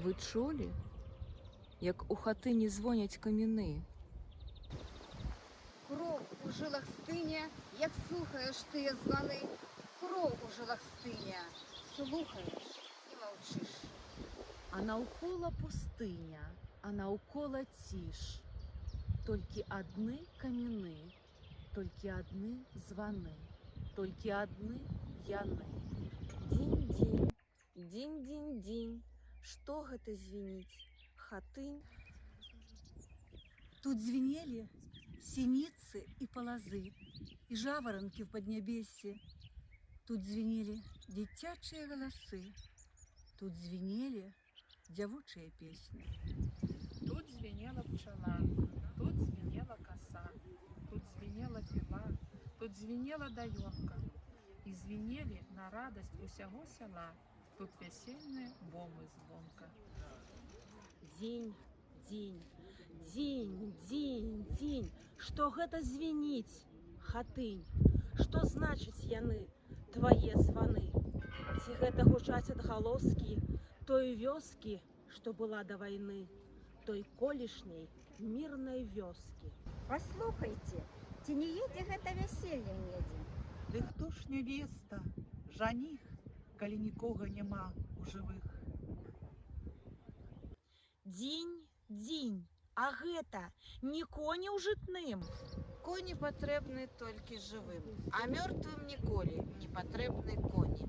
ви чулі, як у хатині дзвонять каміни? Кров у жилах стиня, як слухаєш ти звони. Кров у жилах стиня, слухаєш і мовчиш. А наўкола пустыня, а наўкола ціш. Толькі адны каміны, толькі адны званы, толькі адны яны. Дзень-дзень, дзень-дзень-дзень, што гэта звініць? Хатынь. Тут звенели синицы и полозы, и жаворонки в поднебесье. Тут звенели детячие голосы, тут звенели девучие песни. Тут звенела пчела, тут звенела коса, тут звенела пила, тут звенела даёнка. І звенели на радость усяго села, тут весельные бомбы звонка. Дзень, дзень, дзень, дзень, дзень, што гэта звініць? Хатынь, што значыць яны, твае званы? Ці гэта гучаць адгалоскі той вёскі, што была да вайны, той колішняй мірнай вёскі? Паслухайце, ці не едзе гэта вяселле недзе? Ды хто ж нявеста, жаніх, калі нікога няма у жывых? Дзень, дзень, а гэта не коні ў жытным. Коні патрэбны толькі жывым, а мёртвым ніколі не патрэбны коні.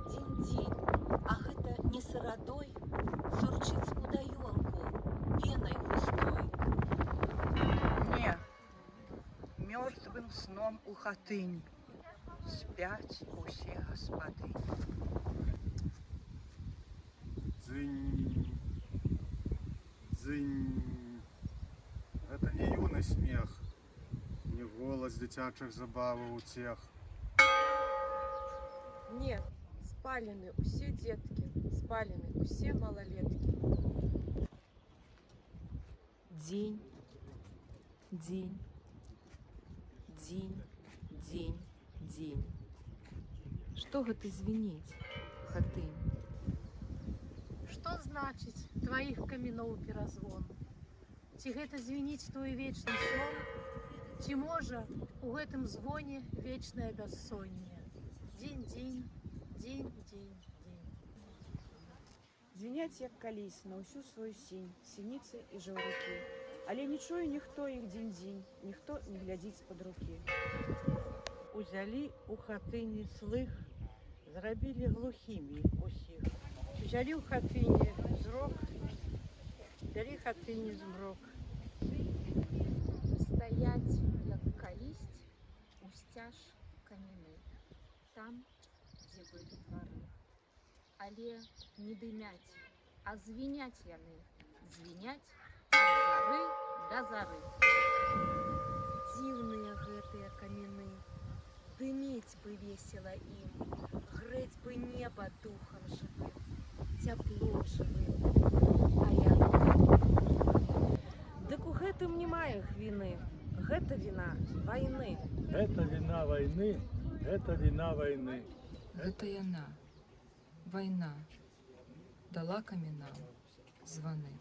Дзень-дзень, а гэта не сырадой цурчыць у даёнку пенай густой. Не, мёртвым сном у хатынь спяць усе гаспадыні. Дзынь, дзынь. Гэта не юны смех, не голас дзіцячых забаваў уцех. Не, спалены усе дзеткі, спалены усе малалеткі. Дзень, дзень, дзень, дзень, дзень. Што гэта звініць, хатынь? Што значыць тваіх каміноў перазвон? Ці гэта звініць твой вечны сон? Ці можа у гэтым звоне вечнае бяссонне? Дзень-дзень, дзень-дзень, дзень. Звіняць, як калісь, на ўсю сваю сінь, сініцы і жаўрукі. Але не чуе ніхто іх дзень-дзень, ніхто не глядзіць з-пад рукі. Узялі у хатыні слых, зрабілі глухімі усіх. Узялі ў хатыні зрок, далі хатыні змрок. Стаяць, як калісьць, усцяж камяны, там, дзе былі двары. Але не дымяць, а звіняць яны, звіняць ад зары да зары. Дзіўныя гэтыя камяны, дыміць бы весела ім, грэць бы неба духам жывым, цяпло жывым. А яны... Дык у гэтым не мае віны, гэта віна вайны. Это вина войны, это вина войны. Гэта яна, вайна, дала камінам званы.